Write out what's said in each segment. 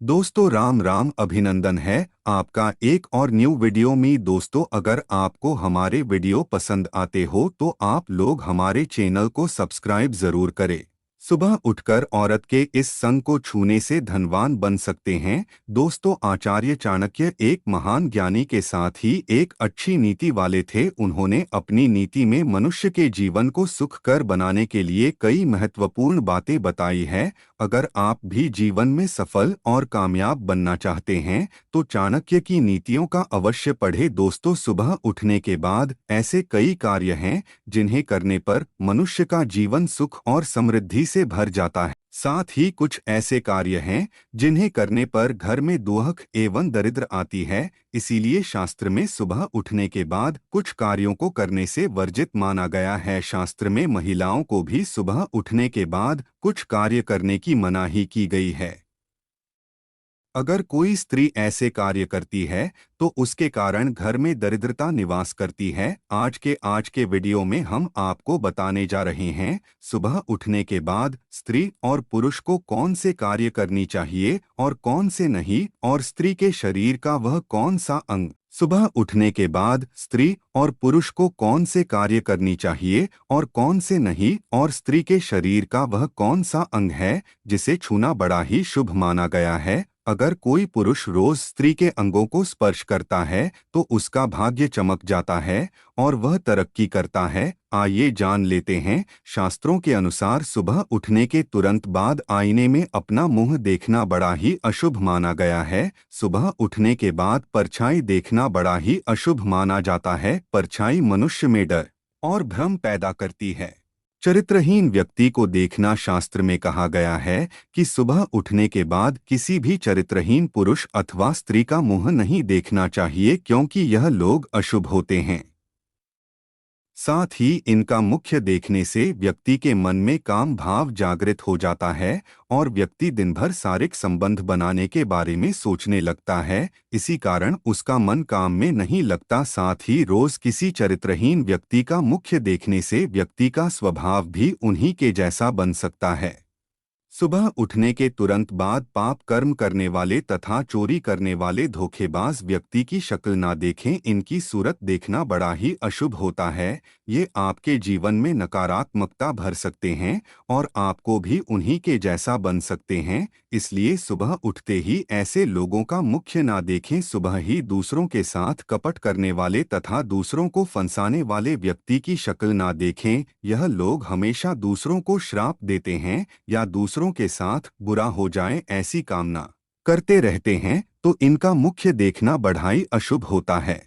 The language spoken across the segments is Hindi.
दोस्तों राम राम, अभिनंदन है आपका एक और न्यू वीडियो में। दोस्तों अगर आपको हमारे वीडियो पसंद आते हो तो आप लोग हमारे चैनल को सब्सक्राइब जरूर करें। सुबह उठकर औरत के इस संग को छूने से धनवान बन सकते हैं। दोस्तों आचार्य चाणक्य एक महान ज्ञानी के साथ ही एक अच्छी नीति वाले थे। उन्होंने अपनी नीति में मनुष्य के जीवन को सुखकर बनाने के लिए कई महत्वपूर्ण बातें बताई है। अगर आप भी जीवन में सफल और कामयाब बनना चाहते हैं तो चाणक्य की नीतियों का अवश्य पढ़े। दोस्तों सुबह उठने के बाद ऐसे कई कार्य हैं जिन्हें करने पर मनुष्य का जीवन सुख और समृद्धि से भर जाता है। साथ ही कुछ ऐसे कार्य हैं जिन्हें करने पर घर में दुख एवं दरिद्र आती है। इसीलिए शास्त्र में सुबह उठने के बाद कुछ कार्यों को करने से वर्जित माना गया है। शास्त्र में महिलाओं को भी सुबह उठने के बाद कुछ कार्य करने की मनाही की गई है। अगर कोई स्त्री ऐसे कार्य करती है तो उसके कारण घर में दरिद्रता निवास करती है। आज के वीडियो में हम आपको बताने जा रहे हैं सुबह उठने के बाद स्त्री और पुरुष को कौन से कार्य करनी चाहिए और कौन से नहीं, और स्त्री के शरीर का वह कौन सा अंग सुबह उठने के बाद स्त्री और पुरुष को कौन से कार्य करनी चाहिए और कौन से नहीं, और स्त्री के शरीर का वह कौन सा अंग है जिसे छूना बड़ा ही शुभ माना गया है। अगर कोई पुरुष रोज स्त्री के अंगों को स्पर्श करता है तो उसका भाग्य चमक जाता है और वह तरक्की करता है। आइए जान लेते हैं। शास्त्रों के अनुसार सुबह उठने के तुरंत बाद आईने में अपना मुंह देखना बड़ा ही अशुभ माना गया है। सुबह उठने के बाद परछाई देखना बड़ा ही अशुभ माना जाता है। परछाई मनुष्य में डर और भ्रम पैदा करती है। चरित्रहीन व्यक्ति को देखना शास्त्र में कहा गया है कि सुबह उठने के बाद किसी भी चरित्रहीन पुरुष अथवा स्त्री का मुंह नहीं देखना चाहिए, क्योंकि यह लोग अशुभ होते हैं। साथ ही इनका मुख्य देखने से व्यक्ति के मन में काम भाव जागृत हो जाता है और व्यक्ति दिन भर शारीरिक संबंध बनाने के बारे में सोचने लगता है। इसी कारण उसका मन काम में नहीं लगता। साथ ही रोज किसी चरित्रहीन व्यक्ति का मुख्य देखने से व्यक्ति का स्वभाव भी उन्हीं के जैसा बन सकता है। सुबह उठने के तुरंत बाद पाप कर्म करने वाले तथा चोरी करने वाले धोखेबाज व्यक्ति की शक्ल ना देखें। इनकी सूरत देखना बड़ा ही अशुभ होता है। ये आपके जीवन में नकारात्मकता भर सकते हैं और आपको भी उन्हीं के जैसा बन सकते हैं। इसलिए सुबह उठते ही ऐसे लोगों का मुख्य ना देखें। सुबह ही दूसरों के साथ कपट करने वाले तथा दूसरों को फंसाने वाले व्यक्ति की शक्ल ना देखें। यह लोग हमेशा दूसरों को श्राप देते हैं या दूसरों के साथ बुरा हो जाए ऐसी कामना करते रहते हैं, तो इनका मुख्य देखना बढ़ाई अशुभ होता है।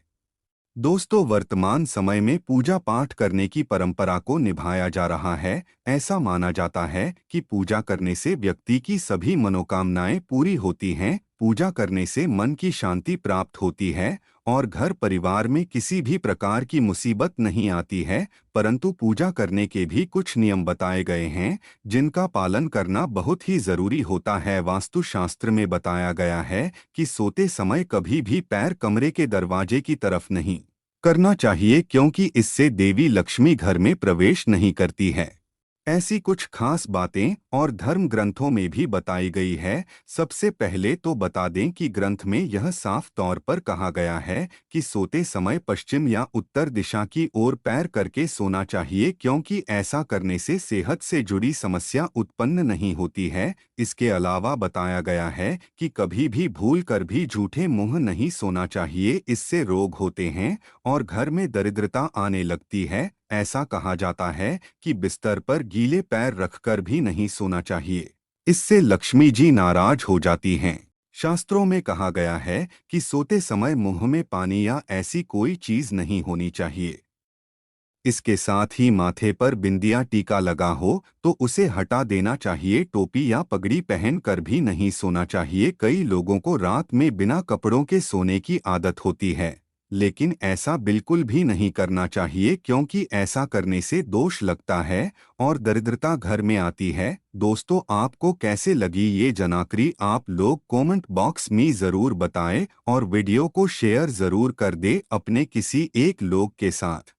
दोस्तों वर्तमान समय में पूजा पाठ करने की परंपरा को निभाया जा रहा है। ऐसा माना जाता है कि पूजा करने से व्यक्ति की सभी मनोकामनाएं पूरी होती हैं। पूजा करने से मन की शांति प्राप्त होती है और घर परिवार में किसी भी प्रकार की मुसीबत नहीं आती है। परंतु पूजा करने के भी कुछ नियम बताए गए हैं जिनका पालन करना बहुत ही जरूरी होता है। वास्तुशास्त्र में बताया गया है कि सोते समय कभी भी पैर कमरे के दरवाजे की तरफ नहीं करना चाहिए, क्योंकि इससे देवी लक्ष्मी घर में प्रवेश नहीं करती है। ऐसी कुछ खास बातें और धर्म ग्रंथों में भी बताई गई है। सबसे पहले तो बता दें कि ग्रंथ में यह साफ तौर पर कहा गया है कि सोते समय पश्चिम या उत्तर दिशा की ओर पैर करके सोना चाहिए, क्योंकि ऐसा करने से सेहत से जुड़ी समस्या उत्पन्न नहीं होती है। इसके अलावा बताया गया है कि कभी भी भूल कर भी झूठे मुंह नहीं सोना चाहिए, इससे रोग होते हैं और घर में दरिद्रता आने लगती है। ऐसा कहा जाता है कि बिस्तर पर गीले पैर रखकर भी नहीं सोना चाहिए, इससे लक्ष्मी जी नाराज हो जाती हैं। शास्त्रों में कहा गया है कि सोते समय मुंह में पानी या ऐसी कोई चीज नहीं होनी चाहिए। इसके साथ ही माथे पर बिंदिया टीका लगा हो तो उसे हटा देना चाहिए। टोपी या पगड़ी पहन कर भी नहीं सोना चाहिए। कई लोगों को रात में बिना कपड़ों के सोने की आदत होती है, लेकिन ऐसा बिल्कुल भी नहीं करना चाहिए, क्योंकि ऐसा करने से दोष लगता है और दरिद्रता घर में आती है। दोस्तों आपको कैसे लगी ये जानकारी आप लोग कमेंट बॉक्स में ज़रूर बताएं और वीडियो को शेयर ज़रूर कर दे अपने किसी एक लोग के साथ।